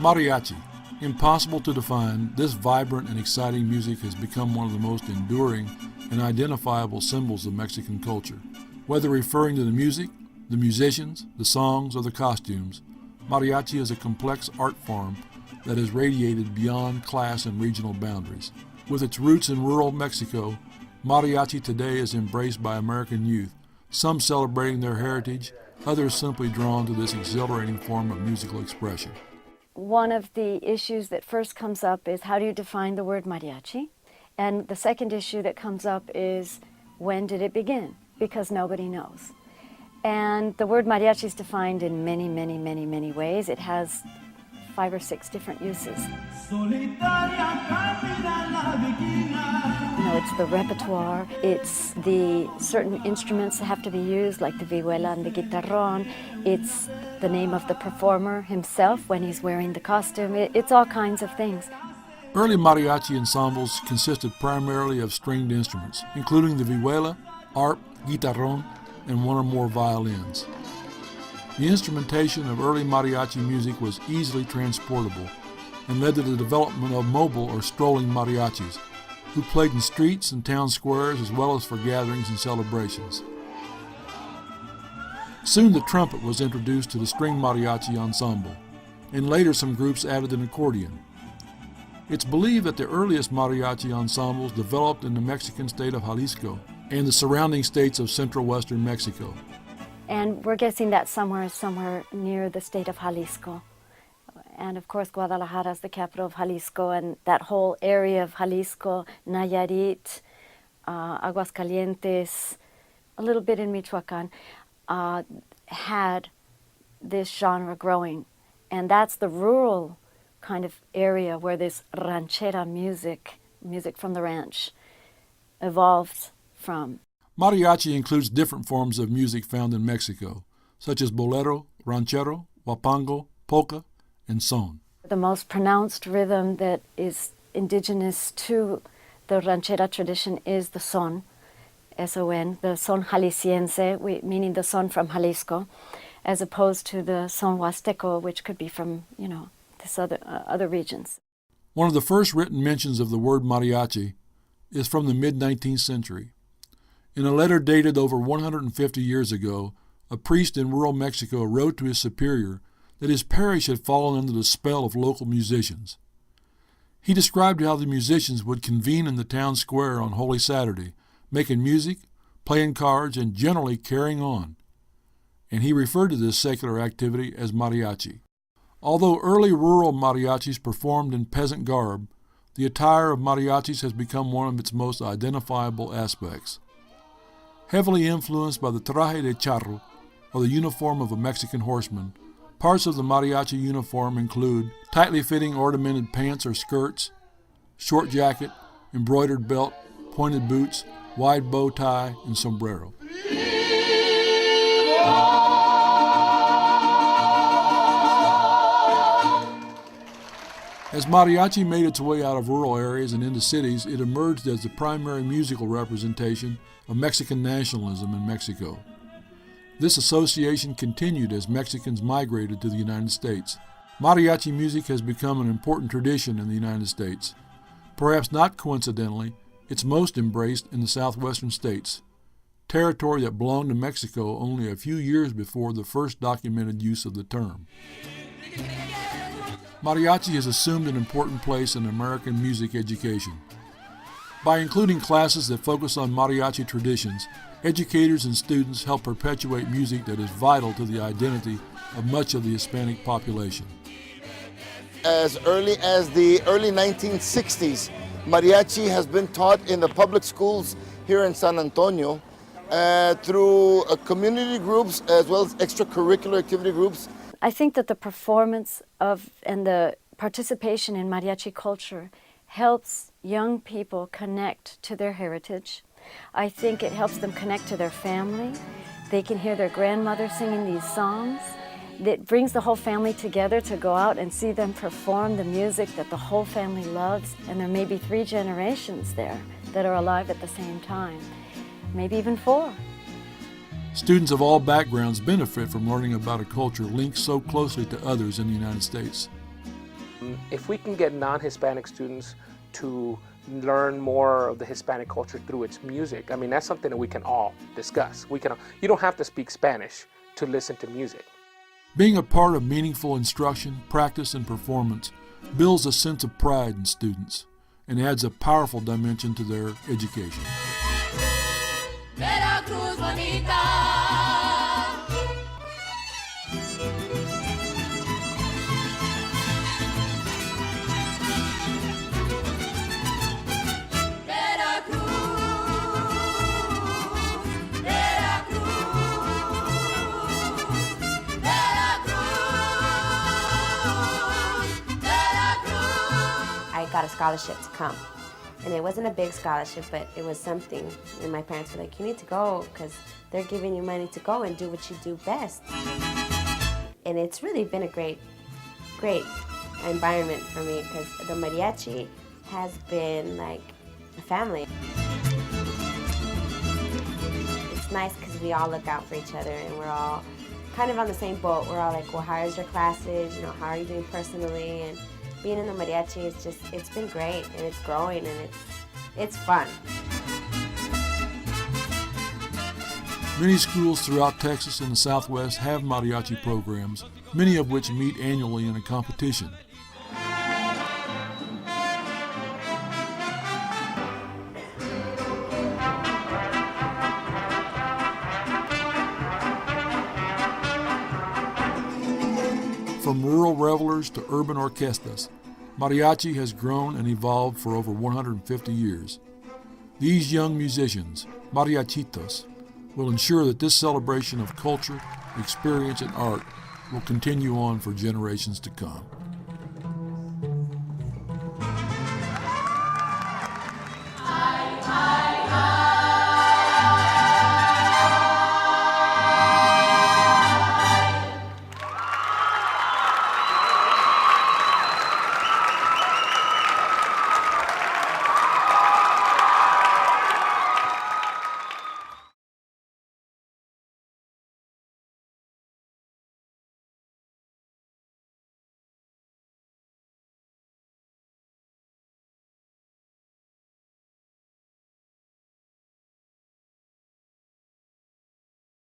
Mariachi. Impossible to define, this vibrant and exciting music has become one of the most enduring and identifiable symbols of Mexican culture. Whether referring to the music, the musicians, the songs, or the costumes, mariachi is a complex art form that has radiated beyond class and regional boundaries. With its roots in rural Mexico, mariachi today is embraced by American youth, some celebrating their heritage, others simply drawn to this exhilarating form of musical expression. One of the issues that first comes up is how do you define the word mariachi? And the second issue that comes up is when did it begin? Because nobody knows. And the word mariachi is defined in many, many, many, many ways. It has 5 or 6 different uses. It's the repertoire, it's the certain instruments that have to be used, like the vihuela and the guitarrón. It's the name of the performer himself when he's wearing the costume. It's all kinds of things. Early mariachi ensembles consisted primarily of stringed instruments, including the vihuela, arp, guitarrón, and 1 or more violins. The instrumentation of early mariachi music was easily transportable and led to the development of mobile or strolling mariachis, who played in streets and town squares as well as for gatherings and celebrations. Soon the trumpet was introduced to the string mariachi ensemble, and later some groups added an accordion. It's believed that the earliest mariachi ensembles developed in the Mexican state of Jalisco and the surrounding states of central western Mexico. And we're guessing that somewhere near the state of Jalisco. And of course, Guadalajara is the capital of Jalisco, and that whole area of Jalisco, Nayarit, Aguascalientes, a little bit in Michoacan, had this genre growing. And that's the rural kind of area where this ranchera music from the ranch, evolved from. Mariachi includes different forms of music found in Mexico, such as bolero, ranchero, huapango, polka, and son. The most pronounced rhythm that is indigenous to the ranchera tradition is the son, S-O-N, the son jalisciense, meaning the son from Jalisco, as opposed to the son huasteco, which could be from, this other regions. One of the first written mentions of the word mariachi is from the mid-19th century. In a letter dated over 150 years ago, a priest in rural Mexico wrote to his superior that his parish had fallen under the spell of local musicians. He described how the musicians would convene in the town square on Holy Saturday, making music, playing cards, and generally carrying on. And he referred to this secular activity as mariachi. Although early rural mariachis performed in peasant garb, the attire of mariachis has become one of its most identifiable aspects. Heavily influenced by the traje de charro, or the uniform of a Mexican horseman, parts of the mariachi uniform include tightly fitting ornamented pants or skirts, short jacket, embroidered belt, pointed boots, wide bow tie, and sombrero. As mariachi made its way out of rural areas and into cities, it emerged as the primary musical representation of Mexican nationalism in Mexico. This association continued as Mexicans migrated to the United States. Mariachi music has become an important tradition in the United States. Perhaps not coincidentally, it's most embraced in the southwestern states, territory that belonged to Mexico only a few years before the first documented use of the term. Mariachi has assumed an important place in American music education. By including classes that focus on mariachi traditions, educators and students help perpetuate music that is vital to the identity of much of the Hispanic population. As early as the early 1960s, mariachi has been taught in the public schools here in San Antonio through community groups as well as extracurricular activity groups. I think that the performance of and the participation in mariachi culture helps young people connect to their heritage. I think it helps them connect to their family. They can hear their grandmother singing these songs. It brings the whole family together to go out and see them perform the music that the whole family loves, and there may be 3 generations there that are alive at the same time, maybe even 4. Students of all backgrounds benefit from learning about a culture linked so closely to others in the United States. If we can get non-Hispanic students to learn more of the Hispanic culture through its music, I mean, that's something that we can all discuss. You don't have to speak Spanish to listen to music. Being a part of meaningful instruction, practice, and performance builds a sense of pride in students and adds a powerful dimension to their education. Veracruz bonita. I got a scholarship to come. And it wasn't a big scholarship, but it was something. And my parents were like, you need to go because they're giving you money to go and do what you do best. And it's really been a great environment for me because the mariachi has been like a family. It's nice because we all look out for each other and we're all kind of on the same boat. We're all like, well, how's your classes? How are you doing personally? And being in the mariachi is it's been great and it's growing and it's fun. Many schools throughout Texas and the Southwest have mariachi programs, many of which meet annually in a competition. From rural revelers to urban orquestas, mariachi has grown and evolved for over 150 years. These young musicians, Mariachitos, will ensure that this celebration of culture, experience, and art will continue on for generations to come.